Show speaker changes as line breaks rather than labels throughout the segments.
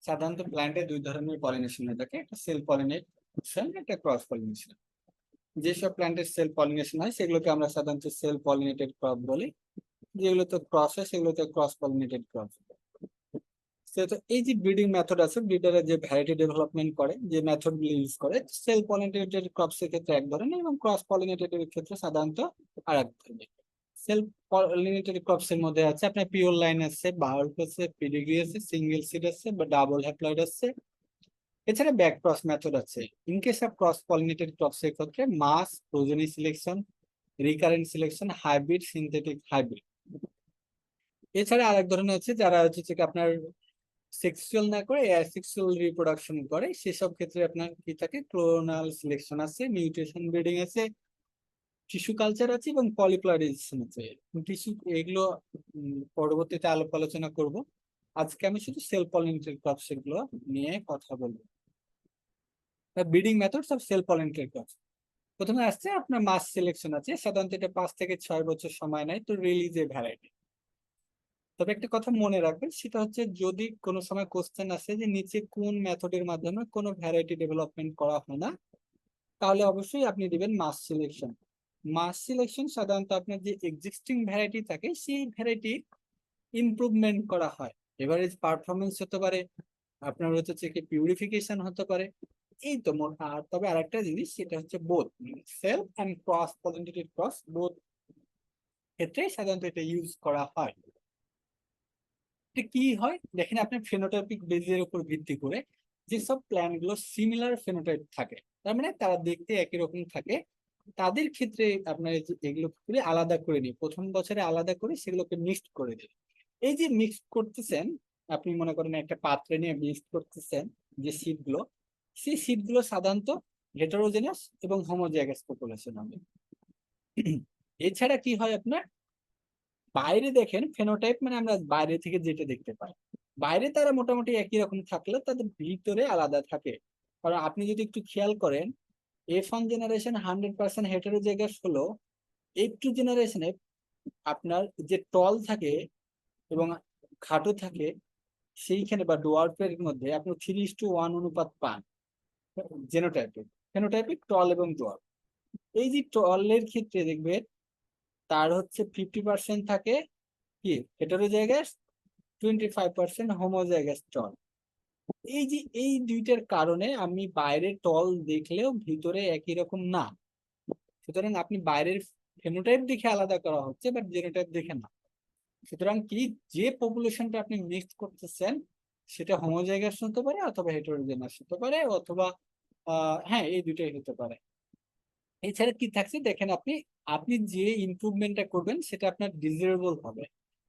সাধারণত প্ল্যান্টে দুই ধরনের পলিনেশন হয়ে থাকে, একটা সেলফ পলিনেশন, একটা ক্রস পলিনেশন। যেসব প্ল্যান্টের সেলফ পলিনেশন হয় সেগুলোকে আমরা সাধারণত সেলফ পলিনেটেড ক্রপ বলি, যেগুলোতে ক্রস হয় সেগুলোতে ক্রস পলিনেটেড ক্রপ। তো এই যে ব্রিডিং মেথড আছে, ব্রিডাররা যে ভ্যারাইটি ডেভেলপমেন্ট করে, যে মেথড গুলো ইউজ করে, সেলফ পলিনেটেড ক্রপস এর ক্ষেত্রে এক ধরনের এবং ক্রস পলিনেটেড এর ক্ষেত্রে সাধারণত আর এক ধরনের। সেলফ পলিনেটেড ক্রপস এর মধ্যে আছে আপনার পিওর লাইন আছে, বাল্ব আছে, পেডিগ্রি আছে, সিঙ্গেল সিড আছে বা ডাবল হ্যাপ্লয়েড আছে। এছাড়া ব্যাক ক্রস মেথড আছে। In case of cross pollinated crops এর ক্ষেত্রে mass, progeny selection, recurrent selection, hybrid, synthetic hybrid. এছাড়া আরেক ধরনের আছে যারা হচ্ছে যে আপনার সেক্সুয়াল না করে অ্যাসেক্সুয়াল রিপ্রোডাকশন করে, সেসব ক্ষেত্রে আপনার কি থাকে, ক্লোনাল সিলেকশন আছে, মিউটেশন ব্রিডিং আছে, টিস্যু কালচার আছে এবং পলিপ্লয়েডাইজেশন আছে। টিস্যু এগুলো পরবর্তীতে আলোচনা করব। আজকে আমি শুধু সেল পলিনেটেড ক্রপস এগুলো নিয়ে কথা বলবো। Breeding methods of self pollinated crops. প্রথমে আসছে আপনার মাস সিলেকশন আছে, সাধারণত এটা 5 থেকে 6 বছর সময় নেয় তো রিলিজ এ ভ্যারাইটি। তবে একটা কথা মনে রাখবেন, সেটা হচ্ছে যদি কোনো সময় কোশ্চেন আসে যে নিচে কোন মেথডের মাধ্যমে কোনো ভ্যারাইটি ডেভেলপমেন্ট করা হয় না, তাহলে অবশ্যই আপনি দিবেন মাস সিলেকশন। মাস সিলেকশন সাধারণত আপনার যে এক্সিস্টিং ভ্যারাইটি থাকে সেই ভ্যারাইটি ইমপ্রুভমেন্ট করা হয়। এভারেজ পারফরমেন্স হতে পারে, আপনার হচ্ছে কি পিউরিফিকেশন হতে পারে, এই তো আর তবে আরেকটা জিনিস সেটা হচ্ছে both self and cross pollinated cross both ক্ষেত্রে সাধারণত এটা ইউজ করা হয়। কি হয় দেখেন, আপনার ফেনোটাইপিক বেজের উপর ভিত্তি করে যেসব প্ল্যান গুলো সিমিলার ফেনোটাইপ থাকে, তার মানে তারা দেখতে একই রকম থাকে, তাদের ক্ষেত্রে আপনার এগুলো আলাদা করে নিই, প্রথম বছরে আলাদা করে সেগুলোকে মিক্সড করে দিই। এই যে মিক্সড করতেছেন, আপনি মনে করেন একটা পাত্রে নিয়ে মিক্সড করতেছেন যে সিড গুলো, সেই সিড গুলো সাধারণত হেটারোজেনাস এবং হোমোজাইগাস পপুলেশন হবে। এছাড়া কি হয় আপনার, বাইরে দেখেন ফেনোটাইপ মানে আমরা বাইরে থেকে যেটা দেখতে পাই, বাইরে তারা মোটামুটি একই রকম থাকলেও তাদের ভিতরে আলাদা থাকে। কারণ আপনি যদি একটু খেয়াল করেন, F1 জেনারেশন 100% হেটেরোজাইগাস হলো, F2 জেনারেশনে আপনার যে টল থাকে এবং খাটো থাকে, সেইখানে বা ডোয়ার্ফের মধ্যে আপনি 3:1 অনুপাত পান জেনোটাইপিক। ফেনোটাইপিক টল এবং ডোয়ার্ফ। এই যে টলের ক্ষেত্রে দেখবেন তার হচ্ছে 50% থাকে কি হেটেরোজাইগাস, 25% হোমোজাইগাস টল। এই যে এই দুইটার কারণে আমি বাইরের টল দেখলেও ভিতরে একই রকম না। সুতরাং আপনি বাইরের ফেনোটাইপ দেখে আলাদা করা হচ্ছে বাট জেনোটাইপ দেখে না। সুতরাং কি, যে পপুলেশনটা আপনি মিক্স করতেছেন সেটা হোমোজাইগাস হতে পারে অথবা হেটেরোজেনাস হতে পারে অথবা হ্যাঁ এই দুইটাই হতে পারে। এছাড়া কি থাকছে দেখেন, আপনি আপনি যে ইমপ্রুভমেন্টটা করবেন সেটা আপনার ডিজারেবল হবে।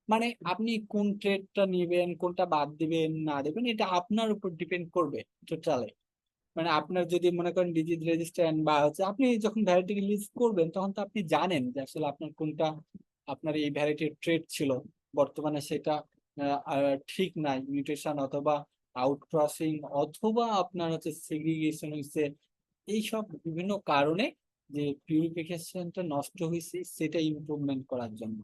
মানে আপনি কোন ট্রেডটা নিবেন, কোনটা বাদ দিবেন না দিবেন, এটা আপনার উপর ডিপেন্ড করবে টোটালি। মানে আপনার যদি মনে করেন ডিজিজ রেজিস্ট্যান্ট বা হচ্ছে আপনি যখন ভ্যারাইটি রিলিজ করবেন তখন তো আপনি জানেন যে আসলে আপনার কোনটা আপনার এই ভ্যারাইটির ট্রেড ছিল, বর্তমানে সেটা ঠিক নাই, মিউটেশন অথবা আউটক্রসিং অথবা আপনার হচ্ছে সেগ্রিগেশন হয়েছে, এইসব বিভিন্ন কারণে যে পিউরিফিকেশনটা নষ্ট হয়েছে সেটা ইমপ্রুভমেন্ট করার জন্য।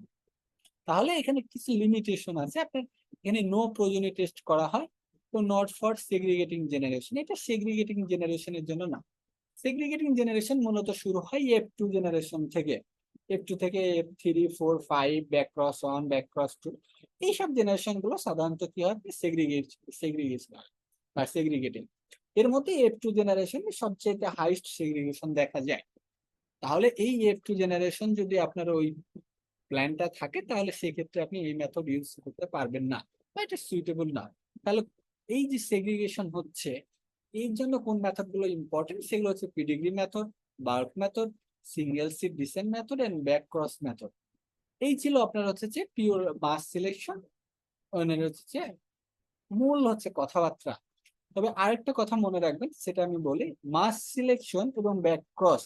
তাহলে এখানে কিছু লিমিটেশন আছে আপনার, এখানে নো প্রয়োজনীয় টেস্ট করা হয়, তো নট ফর সেগ্রিগেটিং জেনারেশন, এটা সেগ্রিগেটিং জেনারেশনের জন্য না। সেগ্রিগেটিং জেনারেশন মূলত শুরু হয় F2 জেনারেশন থেকে, F2 থেকে F3, 4, 5, back cross 1, back cross 2, এইসব জেনারেশন গুলো সাধারণত কি হয়, সেগ্রিগেশন বা সেগ্রিগেটিং। এর মধ্যে F2 জেনারেশনে সবচেয়ে হাইস্ট সেগ্রিগেশন দেখা যায়। তাহলে এই F2 জেনারেশন যদি আপনার ওই প্ল্যানটা থাকে তাহলে সেক্ষেত্রে আপনি এই মেথড ইউজ করতে পারবেন না বা এটা সুইটেবল না। তাহলে এই যে সেগ্রিগেশন হচ্ছে, এর জন্য কোন মেথড গুলো ইম্পর্টেন্ট, সেগুলো হচ্ছে pedigree method, bulk method, single seed descent method and back cross method. এই ছিল আপনার হচ্ছে যে পিওর মাস সিলেকশন, হচ্ছে যে মূল হচ্ছে কথাবার্তা। তবে আরেকটা কথা মনে রাখবেন, সেটা আমি বলি, মাস সিলেকশন এবং ব্যাক ক্রস,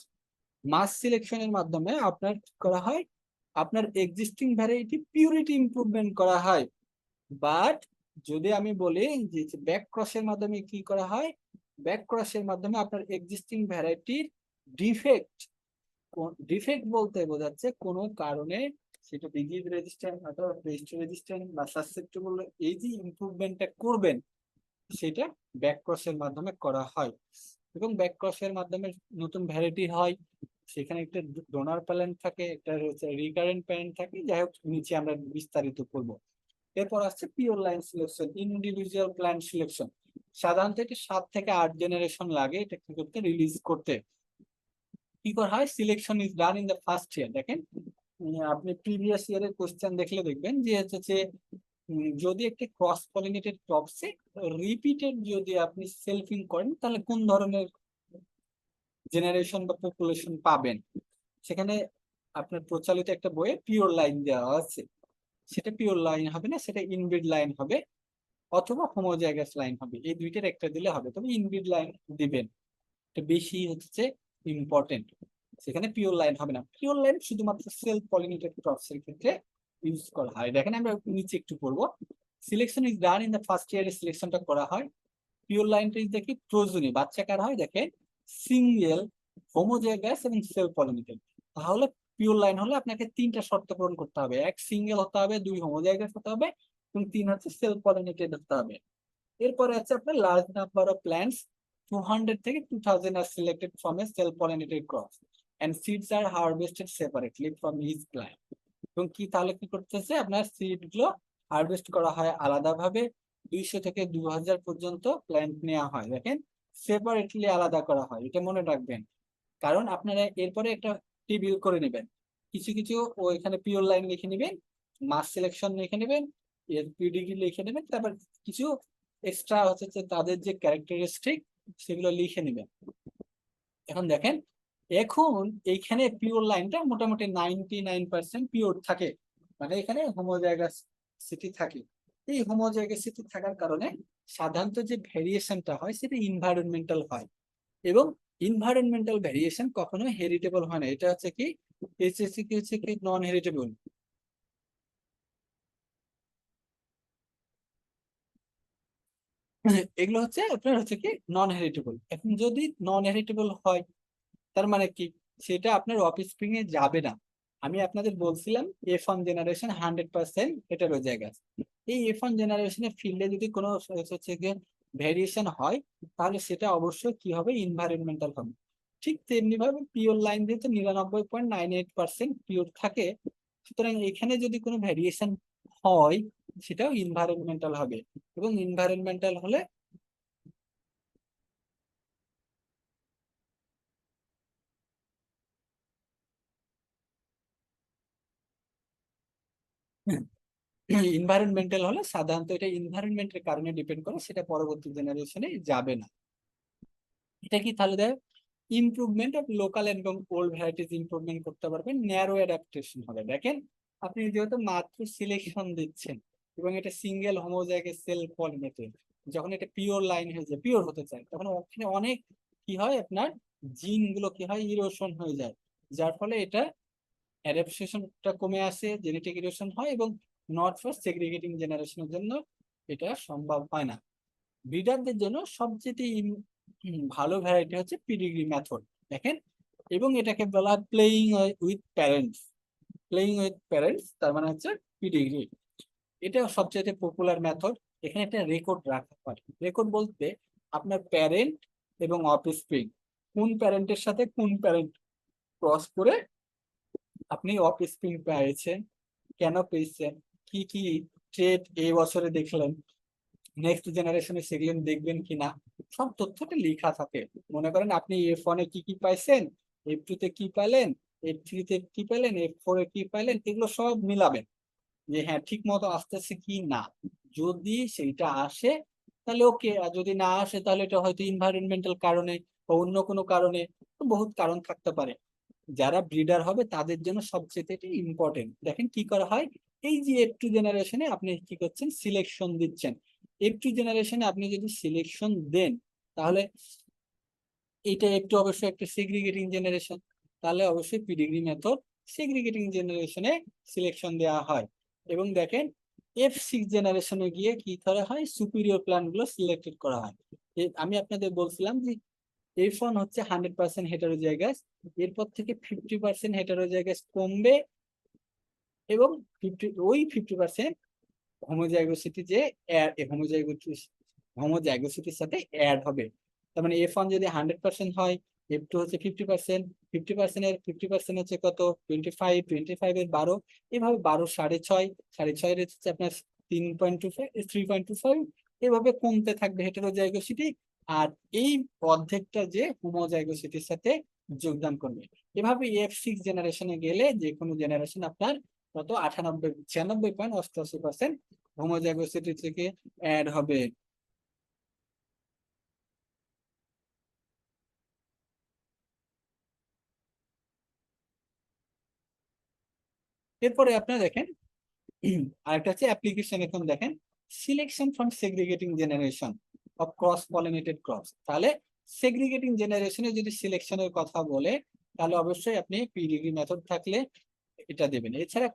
মাস সিলেকশনের মাধ্যমে আপনার কি করা হয়, আপনার এক্সিস্টিং ভ্যারাইটি পিউরিটি ইমপ্রুভমেন্ট করা হয়। বাট যদি আমি বলি যে ব্যাক ক্রসের মাধ্যমে কি করা হয়, ব্যাক ক্রসের মাধ্যমে আপনার এক্সিস্টিং ভ্যারাইটির ডিফেক্ট, ডিফেক্ট বলতে বোঝাচ্ছে কোনো কারণে সেটা ডিজিজ রেজিস্ট্যান্ট অথবা পেস্ট রেজিস্ট্যান্ট বা সাসেপ্টেবল, এই যে ইমপ্রুভমেন্টটা করবেন সেটা ব্যাক ক্রসের মাধ্যমে করা হয়। এবং ব্যাক ক্রসের মাধ্যমে নতুন ভ্যারাইটি হয়, সেখানে একটা ডোনার প্যারেন্ট থাকে, একটা হচ্ছে রিকারেন্ট প্যারেন্ট থাকে, যাই হোক নিচে আমরা বিস্তারিত করবো। এরপর আসছে pure line selection, individual plant selection. সাধারণত এটা 7 থেকে 8 জেনারেশন লাগে এটা কি করতে, রিলিজ করতে। কি করা হয়, selection is done in the first year. দেখেন আপনি প্রিভিয়াস ইয়ারের কোশ্চেন দেখলে দেখবেন যে হচ্ছে যে যদি একটা ক্রস পলিনেটেড ক্রপসে রিপিটেড যদি আপনি সেলফিং করেন তাহলে কোন ধরনের জেনারেশন বা পপুলেশন পাবেন। সেখানে আপনার প্রচলিত একটা বইয়ে পিওর লাইন দেওয়া আছে, সেটা পিওর লাইন হবে না, সেটা ইনব্রিড লাইন হবে অথবা হোমোজাইগাস লাইন হবে, এই দুইটার একটা দিলে হবে, তবে ইনব্রিড লাইন দিবেন, এটা বেশি হচ্ছে ইম্পর্টেন্ট। সেখানে পিওর লাইন হবে না, পিওর লাইন শুধুমাত্র সেলফ পলিনেটেড ক্রপস এর ক্ষেত্রে ইউজ করা হয়। দেখেন আমরা নিচে একটু পড়বো, selection is done in the first ইয়ারে সিলেকশনটা করা হয়। পিওর লাইনটা দেখি প্রয়োজনী বাচ্চা কার হয়, দেখেন সিঙ্গেল, হোমোজাইগাস এবং সেলফ পলিনেটেড। তাহলে পিওর লাইন হলে আপনাকে 3টা শর্ত পূরণ করতে হবে, 1 সিঙ্গেল হতে হবে, 2 হোমোজাইগাস হতে হবে এবং 3 হচ্ছে সেলফ পলিনেটেড হতে হবে। এরপরে আছে আপনার লার্জ নাম্বার অফ প্ল্যান্টস, 200 থেকে 2000 are selected from a self pollinated crops and seeds are harvested separately from each plant. এবং কি তাহলে কি করতেছে, আপনার সিড গুলো হারভেস্ট করা হয় আলাদাভাবে, 200 থেকে 2000 পর্যন্ত প্ল্যান্ট নেওয়া হয়, দেখেন সেপারেটলি আলাদা করা হয়, এটা মনে রাখবেন। কারণ আপনারা এরপরে একটা টেবিল করে নেবেন, কিছু কিছু ওইখানে পিওর লাইন লিখে নেবেন, মাস সিলেকশন লিখে নেবেন, এর পিডিগ্রি লিখে নেবেন, তারপর কিছু এক্সট্রা হচ্ছে যে তাদের যে ক্যারেক্টারিস্টিক সেগুলো লিখে নেবেন। এখন দেখেন, এখন এইখানে পিওর লাইনটা মোটামুটি 99% পিওর থাকে, মানে এখানে হোমোজাইগাসিটি থাকে। এই হোমোজাইগাসিটি থাকার কারণে সাধারণত যে ভেরিয়েশনটা হয় সেটা ইনভায়রনমেন্টাল হয়, এবং ইনভায়রনমেন্টাল ভেরিয়েশন কখনো হেরিটেবল হয় না, এটা হচ্ছে কি এইচএসসি কি হচ্ছে কি নন হেরিটেবল। এগুলো হচ্ছে আপনার হচ্ছে কি নন হেরিটেবল। এখন যদি নন হেরিটেবল হয় তার মানে কি, সেটা আপনার অফস্প্রিং এ যাবে না। আমি আপনাদের বলছিলাম F1 জেনারেশন 100% হেটেরোজাইগাস। এই F1 জেনারেশনের ফিল্ডে যদি কোনো হচ্ছে গিয়ে ভেরিয়েশন হয় তাহলে সেটা অবশ্যই কি হবে, ইনভায়রনমেন্টাল হবে। ঠিক তেমনি ভাবে পিওর লাইন যেহেতু 99.98% পিওর থাকে, সুতরাং এখানে যদি কোনো ভেরিয়েশন হয় সেটাও ইনভায়রনমেন্টাল হবে। এবং ইনভায়রনমেন্টাল হলে ইনভায়রনমেন্টাল হলে সাধারণত এটা ইনভায়রনমেন্টের কারণে ডিপেন্ড করে, সেটা পরবর্তী জেনারেশনে যাবে না। এটা কি তাহলে দেয় ইমপ্রুভমেন্ট অফ লোকাল এবং ওল্ড ভ্যারাইটিস ইমপ্রুভমেন্ট করতে পারবেন, ন্যারো অ্যাডাপ্টেশন হবে। দেখেন আপনি যেহেতু মাত্র সিলেকশন দিচ্ছেন এবং এটা সিঙ্গেল হোমোজাইগাস সেল পলিনেটেড, যখন এটা পিওর লাইন হয়ে যায়, পিওর হতে চায়, তখন ওখানে অনেক কি হয়, আপনার জিন গুলো কি হয়, ইরোশন হয়ে যায়, যার ফলে এটা অ্যাডাপটেশনটা কমে আসে, জেনেটিক ইরোশন হয়, এবং নট ফর সেগ্রিগেটিং জেনারেশনের জন্য এটা সম্ভব হয় না। ব্রিডারদের জন্য সবচেয়ে ভালো ভ্যারাইটি হচ্ছে পিডিগ্রি মেথড, দেখেন। এবং এটাকে বলা হয় playing with parents. Playing with parents তার মানে হচ্ছে পিডিগ্রি, এটা সবচেয়ে পপুলার মেথড। এখানে একটা রেকর্ড রাখা হয়, রেকর্ড বলতে আপনার প্যারেন্ট এবং অফস্প্রিং, কোন প্যারেন্টের সাথে কোন প্যারেন্ট ক্রস করে আপনি অফস্প্রিং পেয়েছেন, কেন পেয়েছেন, কি কি ট্রেড এই বছরে দেখলেন, নেক্সট জেনারেশনে সেগুলো দেখবেন কিনা, সব তথ্যটা লেখা থাকে। মনে করেন আপনি F1 এ কি কি পাইছেন, F2 তে কি পাইলেন, F3 তে কি পাইলেন, F4 এ কি পাইলেন, এগুলো সব মিলাবেন যে হ্যাঁ ঠিক মতো আসতেছে কি না। যদি সেইটা আসে তাহলে ওকে, আর যদি না আসে তাহলে এটা হয়তো ইনভায়রনমেন্টাল কারণে বা অন্য কোনো কারণে, বহুত কারণ থাকতে পারে। যারা ব্রিডার হবে তাদের জন্য সবচেয়ে ইম্পর্টেন্ট। দেখেন কি করা হয়, এই যে F2 জেনারেশনে আপনি কি করছেন, সিলেকশন দিচ্ছেন। F2 জেনারেশনে আপনি যদি সিলেকশন দেন তাহলে এটা একটু অবশ্যই একটা সেগ্রিগেটিং জেনারেশন, তাহলে অবশ্যই পিডিগ্রি মেথড সেগ্রিগেটিং জেনারেশনে সিলেকশন দেওয়া হয়। এবং দেখেন F6 জেনারেশনে গিয়ে কি করা হয়, সুপিরিয়র প্ল্যান্ট গুলো সিলেক্টেড করা হয়। আমি আপনাদের বলছিলাম যে F1 হচ্ছে 100% হেটারোজাইগাস, এরপর থেকে 50% হেটারোজাইগাস কমবে, এবং 50% হোমোজাইগোসিটি যে হোমোজাইগোসিটির সাথে অ্যাড হবে। তার মানে F1 যদি 100% হয়, F2 হচ্ছে 50%, 50% এর 50% হচ্ছে কত 25, 25 এর 12, এভাবে 12 6.5, 6.5 এর হচ্ছে আপনার 3.25, 3.25, এভাবে কমতে থাকবে হেটেরোজাইগোসিটি। আর এই অর্ধেকটা যে হোমোজাইগোসিটির সাথে যোগদান করবে। এভাবে F6 জেনারেশনে গেলে যে কোনো জেনারেশন আপনার কত 96.88% হোমোজাইগোসিটি থেকে অ্যাড হবে। এরপরে আপনারা দেখেন আরেকটা হচ্ছে অ্যাপ্লিকেশন। এখন দেখেন selection from segregating generation of cross pollinated crops. তাহলে সেগ্রিগেটিং জেনারেশনে যদি সিলেকশনের কথা বলে, তাহলে অবশ্যই আপনি পিডিগ্রি মেথড থাকলে এটা দেবেন। এছাড়া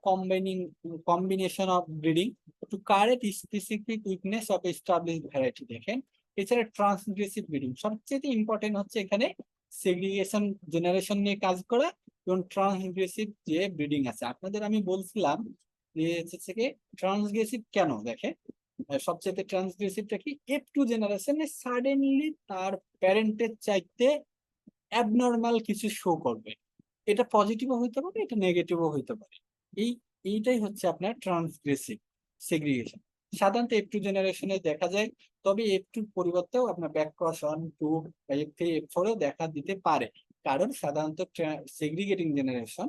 combination of breeding to correct specific weakness of established variety দেখেন। এছাড়া ট্রান্সগ্রেসিভ ব্রিডিং, সবচেয়ে ইম্পর্টেন্ট হচ্ছে এখানে সেগ্রিগেশন জেনারেশন নিয়ে কাজ করা এবং ট্রান্সগ্রেসিভ যে ব্রিডিং আছে। আপনাদের আমি বলছিলাম যে হচ্ছে কি ট্রান্সগ্রেসিভ কেন, দেখেন সবচেয়ে ট্রান্সগ্রেসিভটা কি F2 জেনারেশনে সাডেনলি তার প্যারেন্টের চাইতে অ্যাবনর্মাল কিছু শো করবে। এটা পজিটিভও হইতে পারে, এটা নেগেটিভও হইতে পারে। এইটাই হচ্ছে আপনার ট্রান্সগ্রেসিভ সেগ্রিগেশন। সাধারণত F2 জেনারেশনে দেখা যায়, তবে F2 পরিবর্তেও আপনার ব্যাক ক্রস 1, 2, F3, F4 এও দেখা দিতে পারে। কারণ সাধারণত সেগ্রিগেটিং জেনারেশন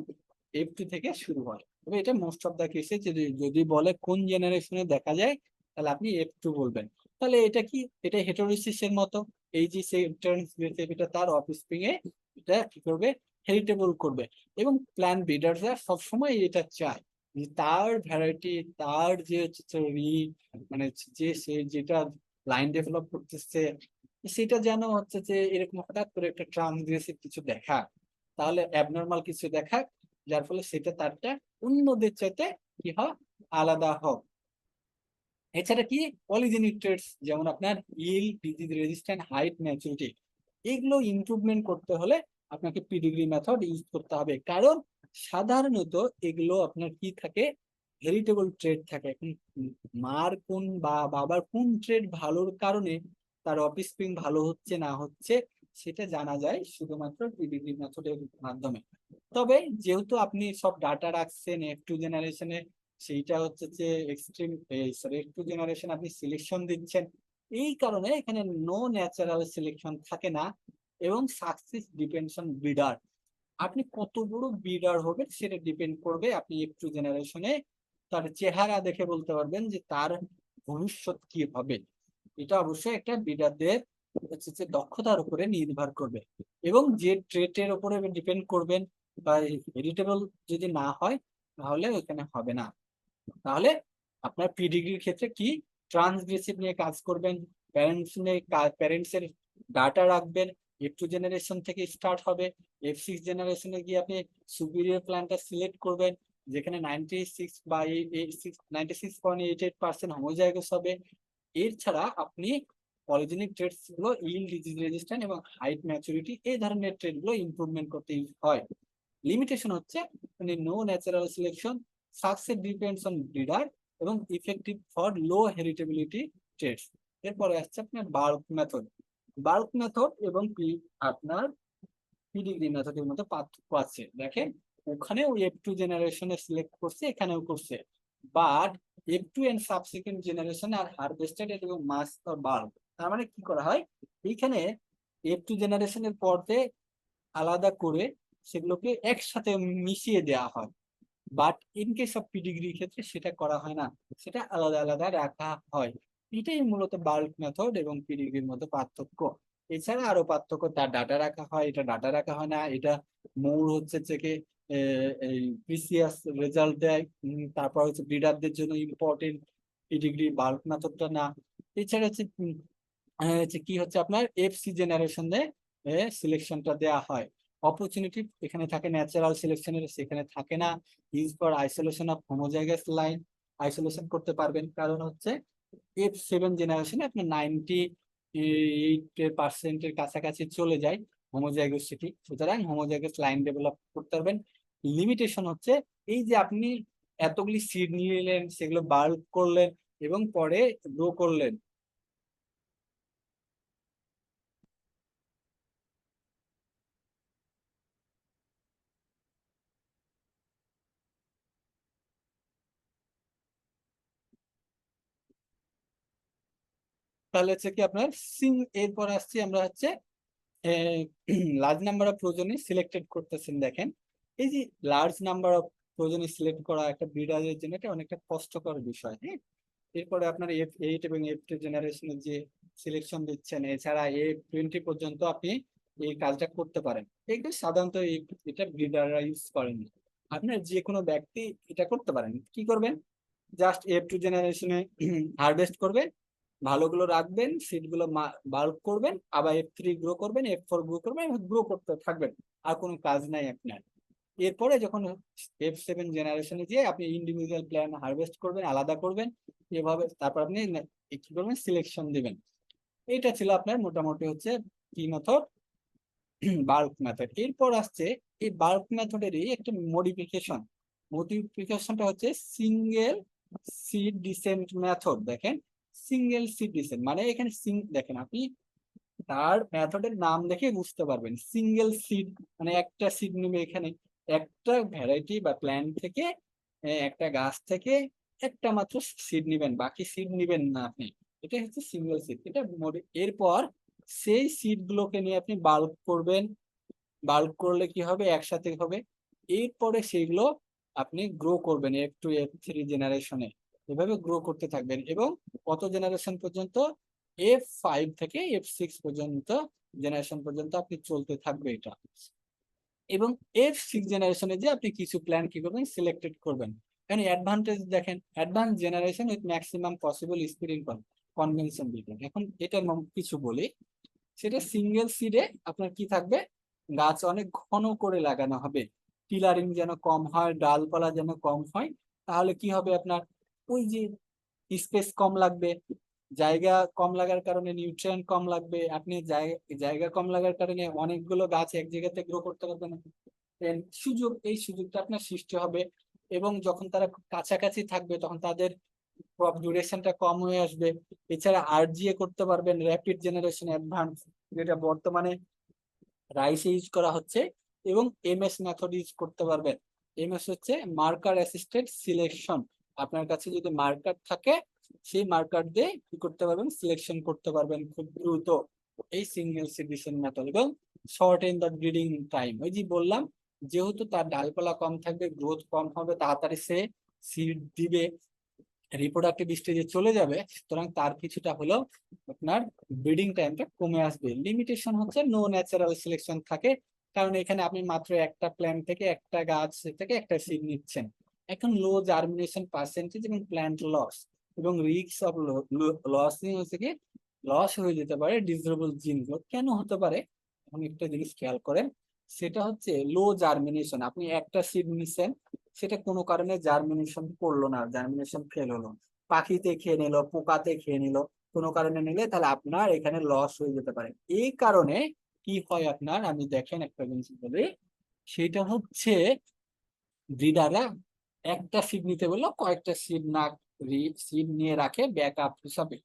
F2 থেকে শুরু হয়। তবে এটা মোস্ট অফ দা কেসে যদি বলে কোন জেনারেশনে দেখা যায়, তাহলে আপনি F2 বলবেন। তাহলে এটা কি, এটা হেটেরোসিসের মতো। এই যে ট্রান্সগ্রেসিভ, এটা তার অফস্প্রিং এ এটা কি করবে, হেরিটেবল করবে। এবং প্ল্যান্ট ব্রিডাররা সবসময় এটা চায় যে তার ভ্যারাইটি, তার যে মানে যে সে যেটা লাইন ডেভেলপ করতেছে, সেটা যেন হচ্ছে যে এরকম হঠাৎ করে একটা ট্রান্সগ্রেসিভ কিছু দেখা, তাহলে অ্যাবনর্মাল কিছু দেখা, যার ফলে সেটা তারটা অন্যদের চাইতে কি হয়, আলাদা হোক। এছাড়া কি পলিজেনিক ট্রেটস, যেমন আপনার ইল, ডিজিজ রেজিস্ট্যান্ট, হাইট, ম্যাচুরিটি, এগুলো ইমপ্রুভমেন্ট করতে হলে আপনাকে পিডিগ্রি মেথড ইউজ করতে হবে। কারণ সাধারণত এগুলো আপনার কি থাকে, হেরিটেবল ট্রেড থাকে। এখন মার কোন বা বাবার কোন ট্রেড ভালোর কারণে তার অফস্প্রিং ভালো হচ্ছে না হচ্ছে, সেটা জানা যায় শুধুমাত্র পিডিগ্রি মেথডের মাধ্যমে। তবে যেহেতু আপনি সব ডাটা রাখছেন F2 জেনারেশনে, সেইটা হচ্ছে যে এক্সট্রিম F2 জেনারেশন আপনি সিলেকশন দিচ্ছেন, এই কারণে এখানে নো ন্যাচারাল সিলেকশন থাকে না। এবং সাকসেস ডিপেন্ডস অন ব্রিডার, আপনি কত বড় ব্রিডার হবেন সেটা ডিপেন্ড করবে। আপনি F2 জেনারেশনে তার চেহারা দেখে বলতে পারবেন যে তার ভবিষ্যৎ কি হবে। এটা অবশ্যই একটা ব্রিডারদের হচ্ছে যে দক্ষতার উপরে নির্ভর করবে এবং যে ট্রেটের উপরে ডিপেন্ড করবেন। বা হেরিটেবল যদি না হয় তাহলে ওখানে হবে না। তাহলে আপনার পিডিগ্রির ক্ষেত্রে কি ট্রান্সগ্রেসিভ নিয়ে কাজ করবেন, প্যারেন্টস এর ডাটা রাখবেন। F2 জেনারেশন থেকে স্টার্ট হবে, F6 জেনারেশনে গিয়ে আপনি সুপিরিয়র প্ল্যানটা সিলেক্ট করবেন, যেখানে 96.88% হোমোজাইগাস হবে। এর ছাড়া আপনি পলিজেনিক ট্রেটস গুলো, ইল, ডিজিজ রেজিস্ট্যান্ট এবং হাইট, ম্যাচুরিটি, এই ধরনের ট্রেড গুলো ইমপ্রুভমেন্ট করতে হয়। লিমিটেশন হচ্ছে মানে no natural selection, success depends on breeder এবং effective for low heritability traits. এরপরে আসছে আপনার বাল্ক মেথড। বাল্ক মেথড এবং আপনার পিডিগ্রি মেথডের মধ্যে পার্থক্য আছে। দেখেন ওখানে ওই F2 জেনারেশনে সিলেক্ট করছে, এখানেও করছে, but F2 and subsequent generation are harvested এবং মাস অর বাল্ক। তার মানে কি করা হয়, এইখানে F2 জেনারেশনের পর্বে আলাদা করে সেগুলোকে একসাথে মিশিয়ে দেওয়া হয়। বাট ইন কেস অফ পিডিগ্রির ক্ষেত্রে সেটা করা হয় না, সেটা আলাদা আলাদা রাখা হয়। এটাই মূলত বাল্ক মেথড এবং পিডিগ্রির মধ্যে পার্থক্য। এছাড়া আরো পার্থক্য, তার ডাটা রাখা হয়, এটা ডাটা রাখা হয় না। এটা মৌর হচ্ছে থেকে এই প্রিসিয়াস রেজাল্ট দেয়, তারপর হচ্ছে ব্রিডারদের জন্য ইম্পর্টেন্ট, পিডিগ্রি বাল্ক মেথডটা না। এছাড়া হচ্ছে কি হচ্ছে আপনার F6 জেনারেশনে সিলেকশনটা দেওয়া হয়। অপরচুনিটি এখানে থাকে ন্যাচারাল সিলেকশনের, সেখানে থাকে না। Use for isolation of homozygous line, isolation করতে পারবেন। কারণ হচ্ছে F7 জেনারেশনে আপনার 98% কাছাকাছি চলে যায় হোমোজাইগোসিটি, সুতরাং হোমোজাইগাস লাইন ডেভেলপ করতে পারবেন। লিমিটেশন হচ্ছে এই যে আপনি এতগুলি সিড নিলেন, সেগুলো বাল্ক করলেন এবং পরে গ্রো করলেন। তাহলে হচ্ছে কি আপনার এরপর আসছি আমরা হচ্ছে লার্জ নাম্বার অফ প্রোজনি সিলেক্টেড করতেছেন। দেখেন এই যে লার্জ নাম্বার অফ প্রোজনি সিলেক্ট করা একটা ব্রিডারের জন্য এটা অনেকটা কষ্টকর বিষয়। হ্যাঁ, এরপরে আপনার F8 এবং F2 জেনারেশনের যে সিলেকশন দিচ্ছেন, এছাড়া F20 পর্যন্ত আপনি এই কাজটা করতে পারেন। এগুলো সাধারণত এটা ব্রিডাররা ইউজ করেন। আপনার যে কোনো ব্যক্তি এটা করতে পারেন। কি করবেন, জাস্ট F2 জেনারেশনে হারভেস্ট করবেন, ভালোগুলো রাখবেন, সিডগুলো বাল্ক করবেন, আবার F3 গ্রো করবেন, F4 গ্রো করবেন, গ্রো করতে থাকবেন। আর কোনো কাজ নাই আপনার। এরপরে যখন F7 জেনারেশনে গিয়ে আপনি ইন্ডিভিজুয়াল প্ল্যান হারভেস্ট করবেন, আলাদা করবেন, এভাবে তারপর আপনি কি করবেন, সিলেকশন দিবেন। এটা ছিল আপনার মোটামুটি হচ্ছে কি মেথড, বাল্ক মেথড। এরপর আসছে এই বাল্ক মেথডেরই একটা মডিফিকেশন। মডিফিকেশনটা হচ্ছে সিঙ্গেল সিড ডিসেন্ট মেথড। দেখেন সিঙ্গেল সিড ডিসেন্ট মানে এখানে দেখেন আপনি তার মেথডের নাম দেখে বুঝতে পারবেন। সিঙ্গেল সিড মানে একটা সিড নেবে এখানে, একটা ভ্যারাইটি বা প্ল্যান্ট থেকে, একটা গাছ থেকে একটা মাত্র সিড নিবেন, বাকি সিড নিবেন না আপনি। এটা হচ্ছে সিঙ্গেল সিড। এটা এরপর সেই সিড গুলোকে নিয়ে আপনি বাল্ক করবেন। বাল্ক করলে কি হবে, একসাথে হবে। এরপরে সেগুলো আপনি গ্রো করবেন F2 F3 জেনারেশনে, এভাবে গ্রো করতে থাকবেন। এবং কত জেনারেশন পর্যন্ত, F5 থেকে F6 পর্যন্ত জেনারেশন পর্যন্ত আপনি চলতে থাকবে এটা। এবং F6 জেনারেশনে যে আপনি কিছু প্ল্যান কি করবেন, সিলেক্টেড করবেন। এখানে অ্যাডভান্টেজ দেখেন, advance generation with maximum possible speed in convention between. এখন এটার কিছু বলি, সেটা সিঙ্গেল সিডে আপনার কি থাকবে, গাছ অনেক ঘন করে লাগানো হবে, টিলারিং যেন কম হয়, ডালপালা যেন কম হয়। তাহলে কি হবে আপনার, ওই যে স্পেস কম লাগবে, জায়গা কম লাগার কারণে নিউট্রিয়েন্ট কম লাগবে, আপনি জায়গা কম লাগার কারণে অনেকগুলো গাছ এক জায়গাতে গ্রো করতে পারবেন না। এই সুযোগটা আপনার সৃষ্টি হবে। এবং যখন তারা কাছাকাছি থাকবে তখন তাদের ক্রপ ডিউরেশনটা কম হয়ে আসবে। এছাড়া আরজিএ করতে পারবেন, র্যাপিড জেনারেশন অ্যাডভান্স, যেটা বর্তমানে রাইসে ইউজ করা হচ্ছে। এবং এমএস মেথড ইউজ করতে পারবেন। এমএস হচ্ছে মার্কার অ্যাসিস্টেড সিলেকশন। আপনার কাছে যদি মার্কার থাকে, সেই মার্কার দিয়ে কি করতে পারবেন, সিলেকশন করতে পারবেন খুব দ্রুত। এই সিঙ্গেল সিডিশন মেথড এবং short in the breeding time, ওই যে বললাম, যেহেতু তার ডালপালা কম থাকবে, গ্রোথ কম হবে, তাড়াতাড়ি সে সিড দিবে, রিপ্রোডাক্টিভ স্টেজে চলে যাবে, সুতরাং তার কিছুটা হলেও আপনার ব্রিডিং টাইমটা কমে আসবে। লিমিটেশন হচ্ছে নো ন্যাচারাল সিলেকশন থাকে, কারণ এখানে আপনি মাত্র একটা প্ল্যান্ট থেকে, একটা গাছ থেকে একটা সিড নিচ্ছেন। এখন লো জার্মিনেশন পার্সেন্টেজ এবং প্ল্যান্ট লস এবং রিস্ক অফ লস হচ্ছে কি, লস হয়ে যেতে পারে ডিসেবল জিনগুলো। কেন হতে পারে, এখন একটা জিনিস খেয়াল করেন, সেটা হচ্ছে লো জার্মিনেশন। আপনি একটা সিড নিচ্ছেন, সেটা কোনো কারণে জার্মিনেশন করলো না, জার্মিনেশন ফেল হলো, পাখিতে খেয়ে নিল, পোকাতে খেয়ে নিল, কোনো কারণে নিলে তাহলে আপনার এখানে লস হয়ে যেতে পারে। এই কারণে কি হয় আপনার, আমি দেখেন একটা জিনিস বলি, সেটা হচ্ছে ব্রিডাররা একটা সিড নিতে বললো কয়েকটা সিড না, সিড নিয়ে রাখে ব্যাকআপ হিসাবে।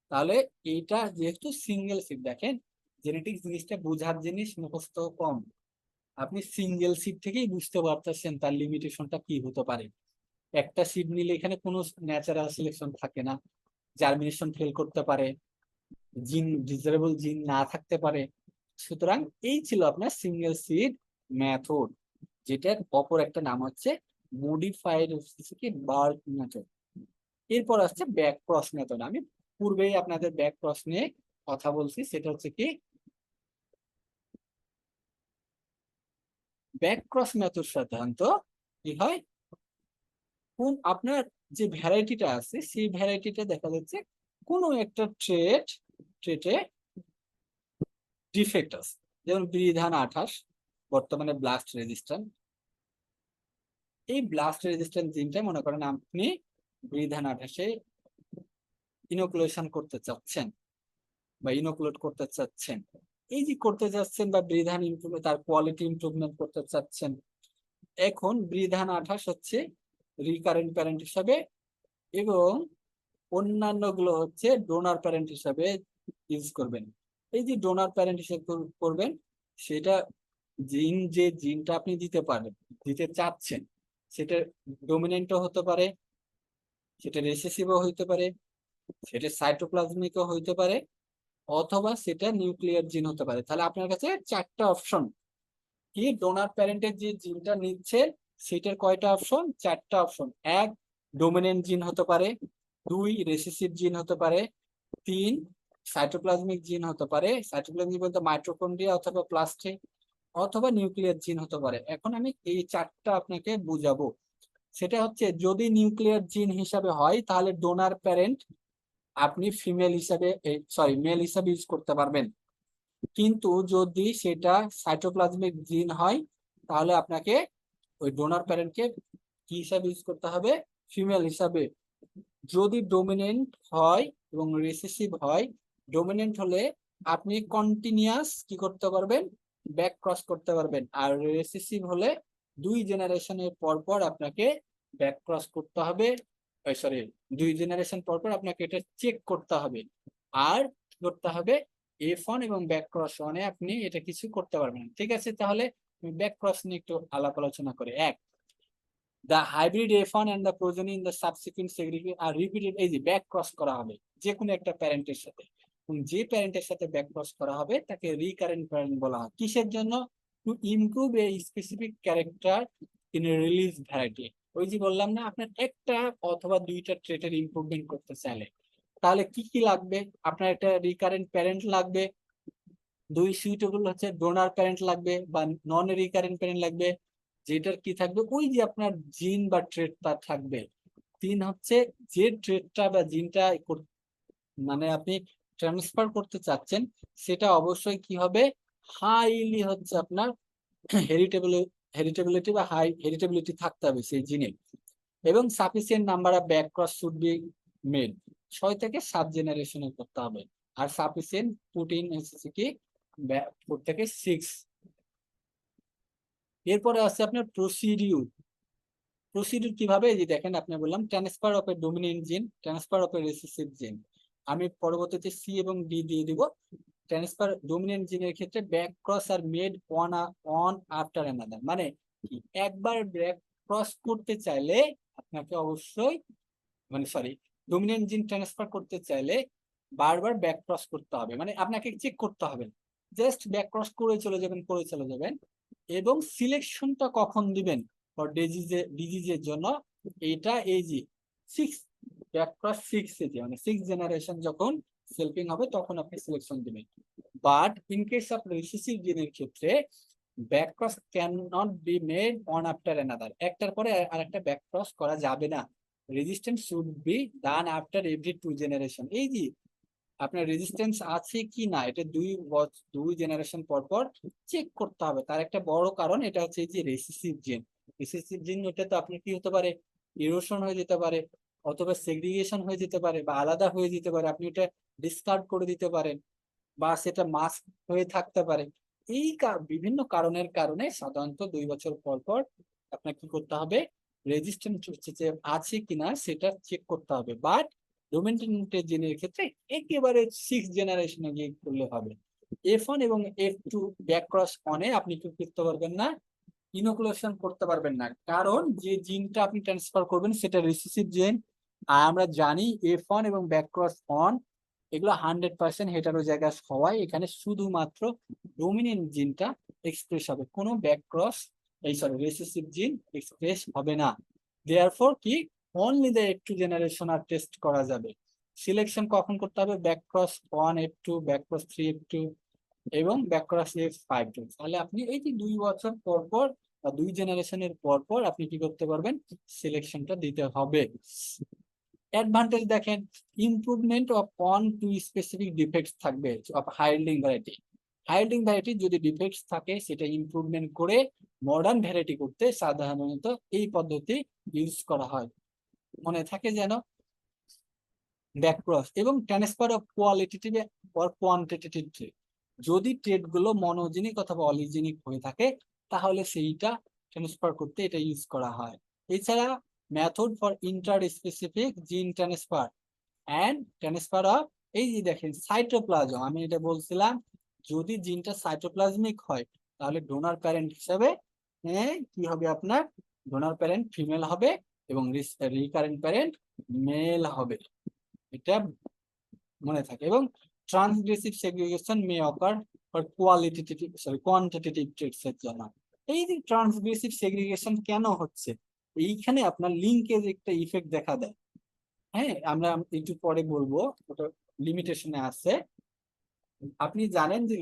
তাহলে এইটা যেহেতু সিঙ্গেল সিড, দেখেন জেনেটিক জিনিসটা বোঝার জিনিস, মুখস্থ কম। আপনি সিঙ্গেল সিড থেকেই বুঝতে পারতেছেন তার লিমিটেশনটা কি হতে পারে। একটা সিড নিলে এখানে কোনো ন্যাচারাল সিলেকশন থাকে না, জার্মিনেশন ফেল করতে পারে, জিন ডিজারেবল জিন না থাকতে পারে। সুতরাং এই ছিল আপনার সিঙ্গেল সিড মেথড, যেটার অপর একটা নাম হচ্ছে মডিফাইড কি বাল্ক মেথড। এরপর আসছে ব্যাক ক্রস মেথড। আমি পূর্বেই আপনাদের ব্যাক ক্রস নিয়ে কথা বলছি, সেটা হচ্ছে কি, ব্যাক ক্রস মেথড সাধারণত কি হয়, কোন আপনার যে ভ্যারাইটিটা আছে সেই ভ্যারাইটিটা দেখা যাচ্ছে কোনো একটা ট্রেটে ডিফেক্ট আছে। যেমন বিধান 28 বর্তমানে ব্লাস্ট রেজিস্ট্যান্ট। এই ব্লাস্ট রেজিস্ট্যান্ট জিনটা মনে করেন আপনি বিধান 28-এ ইনোকুলেশন করতে চাচ্ছেন বা ইনোকুলেট করতে চাচ্ছেন। এই যে করতে চাচ্ছেন বা বিধান ইমপ্রুভ, তার কোয়ালিটি ইমপ্রুভমেন্ট করতে চাচ্ছেন। এখন বিধান 28 হচ্ছে রিকারেন্ট প্যারেন্ট হিসাবে, এবং অন্যান্য গুলো হচ্ছে ডোনার প্যারেন্ট হিসাবে ইউজ করবেন। এই যে ডোনার প্যারেন্ট হিসেবে করবেন, সেটা যে জিনটা আপনি দিতে চাচ্ছেন, সেটা ডোমিনেন্টও হতে পারে, সেটা রিসেসিভও হইতে পারে, সেটা সাইটোপ্লাজমিকও হইতে পারে, অথবা সেটা নিউক্লিয়ার জিন হতে পারে। তাহলে আপনার কাছে 4টা অপশন। কি ডোনার প্যারেন্টের যে জিনটা নিচ্ছে সেটার কয়টা অপশন? 4টা অপশন। 1 ডোমিনেন্ট জিন হতে পারে, 2 রিসেসিভ জিন হতে পারে, 3 সাইটোপ্লাজমিক জিন হতে পারে, সাইটোপ্লাজমিক বলতে মাইটোকন্ড্রিয়া অথবা প্লাস্টে, অথবা নিউক্লিয়ার জিন হতে পারে। এখন আমি এই 4টা আপনাকে বুঝাবো। সেটা হচ্ছে যদি নিউক্লিয়ার জিন হিসাবে হয় তাহলে ডোনার প্যারেন্ট আপনি ফিমেল হিসাবে, সরি মেল হিসাবে ইউজ করতে পারবেন। কিন্তু যদি সেটা সাইটোপ্লাজমিক জিন হয় তাহলে আপনাকে ওই ডোনার প্যারেন্টকে কি হিসাবে ইউজ করতে হবে? ফিমেল হিসাবে। যদি ডোমিনেন্ট হয় এবং রিসেসিভ হয়, ডোমিনেন্ট হলে আপনি কন্টিনিউয়াস কি করতে পারবেন? ব্যাক ক্রস করতে পারবেন। আর রিসেসিভ হলে 2 জেনারেশনের পর পর আপনাকে ব্যাক ক্রস করতে হবে, সরি 2 জেনারেশন পর পর আপনাকে এটা চেক করতে হবে। আর কি করতে হবে? F1 এবং ব্যাক ক্রস 1-এ আপনি এটা কিছু করতে পারবেন না। ঠিক আছে, তাহলে ব্যাক ক্রস নিয়ে একটু আলাপ আলোচনা করে। The hybrid F1 and the progeny in the subsequent segregation are repeated। এই যে ব্যাক ক্রস করা হবে যে কোনো একটা প্যারেন্টের সাথে, এবং যে প্যারেন্টের সাথে ব্যাক ক্রস করা হবে তাকে রিকারেন্ট প্যারেন্ট বলা হয়। কিসের জন্য? To improve a specific character in a release variety. ওই যে বললাম না, আপনার একটা অথবা 2টা ট্রেটের ইমপ্রুভমেন্ট করতে চাইলে তাহলে কি কি লাগবে? আপনার একটা রিকারেন্ট প্যারেন্ট লাগবে, 2 সুইটেবল হচ্ছে ডোনার প্যারেন্ট লাগবে বা নন রিকারেন্ট প্যারেন্ট লাগবে, যেটার কি থাকবে? ওই যে আপনার জিন বা ট্রেটটা থাকবে। 3 হচ্ছে যে ট্রেটটা বা জিনটা মানে আপনি ট্রান্সফার করতে চাচ্ছেন সেটা অবশ্যই কি হবে? হাইলি হচ্ছে আপনার হেরিটেবিলিটি বা হাই হেরিটেবিলিটি থাকতে হবে সেই জিনে, এবং sufficient number of back cross should be made. 6 থেকে 7 জেনারেশনে করতে হবে। আর সাফিসিয়েন্ট প্রোটিন হচ্ছে কি 4 থেকে 6। এরপরে আছে আপনার প্রসিডিউর কিভাবে? এই যে দেখেন, আপনি বললাম ট্রান্সফার অফ এ ডোমিনেন্ট জিন, ট্রান্সফার অফ এ রিসেসিভ জিন। আমি পরবর্তীতে সি এবং ডি দিয়ে দিব। ট্রান্সফার ডোমিনেন্ট জিনের ক্ষেত্রে back cross are made one after another. মানে একবার ব্যাক ক্রস করতে চাইলে আপনাকে অবশ্যই, মানে সরি, ডোমিনেন্ট জিন ট্রান্সফার করতে চাইলে বারবার ব্যাক ক্রস করতে হবে, মানে আপনাকে চেক করতে হবে। জাস্ট ব্যাক ক্রস করে চলে যাবেন। এবং সিলেকশনটা কখন দিবেন ফর ডিজিজের জন্য? এটা এই যে 6 ব্যাক ক্রস 6 এ, মানে 6 জেনারেশন যখন সেলফিং হবে তখন আপনি সিলেকশন দিবেন। But in case of recessive জিনের ক্ষেত্রে back cross can not be made one after another. একটার পরে আরেকটা ব্যাক ক্রস করা যাবে না। Resistance should be done after every 2 generation. এই যে আপনার রেজিস্ট্যান্স আছে কি না এটা 2 জেনারেশন পর পর চেক করতে হবে। তার একটা বড় কারণ এটা হচ্ছে এই যে রিসেসিভ জিন ওটা তো আপনার কি হতে পারে? ইরোশন হয়ে যেতে পারে, অথবা সেগ্রিগেশন হয়ে যেতে পারে, বা আলাদা হয়ে যেতে পারে। আপনি এটা ডিসকার্ড করে দিতে পারেন, বা সেটা মাস্ক হয়ে থাকতে পারে। এই বিভিন্ন কারণের কারণে সাধারণত 2 বছর পর পর আপনার কি করতে হবে? রেজিস্ট্যান্স যে আছে কিনা সেটা চেক করতে হবে। বাট ডোমিনেন্ট জিনের ক্ষেত্রে একেবারে 6 জেনারেশনে গিয়ে করলে হবে। F1 এবং F2 ব্যাক ক্রস অনে আপনি কি করতে পারবেন না? ইনোকুলেশন করতে পারবেন না, কারণ যে জিনটা আপনি ট্রান্সফার করবেন সেটা রিসেসিভ জিন। আর আমরা জানি F1 এবং ব্যাক ক্রস অন এগুলো 100% হেটারোজাইগাস হওয়ায় এখানে শুধুমাত্র ডোমিনেন্ট জিনটা এক্সপ্রেস হবে, কোনো back cross recessive gene express হবে না। দেয়ারফর কি অনলি দ্য F2 জেনারেশন আর টেস্ট করা যাবে। সিলেকশন কখন করতে হবে? Back cross 1 F2, back cross 3 F2 এবং ব্যাক ক্রস F5। তাহলে আপনি এই যে 2 বছর পর পর বা 2 জেনারেশনের পর পর আপনি কি করতে পারবেন? সিলেকশনটা দিতে হবে। অ্যাডভান্টেজ দেখেন, improvement of on two specific defects থাকবে অফ হাইল্ডিং ভ্যারাইটি। হাইল্ডিং ভ্যারাইটি যদি ডিফেক্টস থাকে সেটা ইমপ্রুভমেন্ট করে মডার্ন ভ্যারাইটি করতে সাধারণত এই পদ্ধতি ইউজ করা হয়। মনে থাকে যেন। ব্যাক ক্রস এবং transfer of qualitative or quantitative trade. যদি ট্রেড গুলো মনোজেনিক অথবা অলিজেনিক হয়ে থাকে তাহলে সেইটা ট্রান্সফার করতে এটা ইউজ করা হয়। এছাড়া মেথড ফর ইন্টার স্পেসিফিক জিন ট্রান্সফার অ্যান্ড ট্রান্সফার অফ, এই যে দেখেন সাইটোপ্লাজম, আমি এটা বলছিলাম যদি জিনটা সাইটোপ্লাজমিক হয় তাহলে ডোনার প্যারেন্ট হিসাবে কি হবে আপনার, ডোনার প্যারেন্ট ফিমেল হবে এবং রিকারেন্ট প্যারেন্ট মেল হবে, এটা মনে থাকে। এবং transgressive segregation may occur for quantitative traits এর জন্য। এই যে ট্রান্সগ্রেসিভ সেগ্রিগেশন কেন হচ্ছে, এইখানে আপনার লিঙ্কেজ একটা ইফেক্ট দেখা দেয়। হ্যাঁ, আমরা একটু পরে বলবো, ওটা লিমিটেশনে আছে। আপনি জানেন যে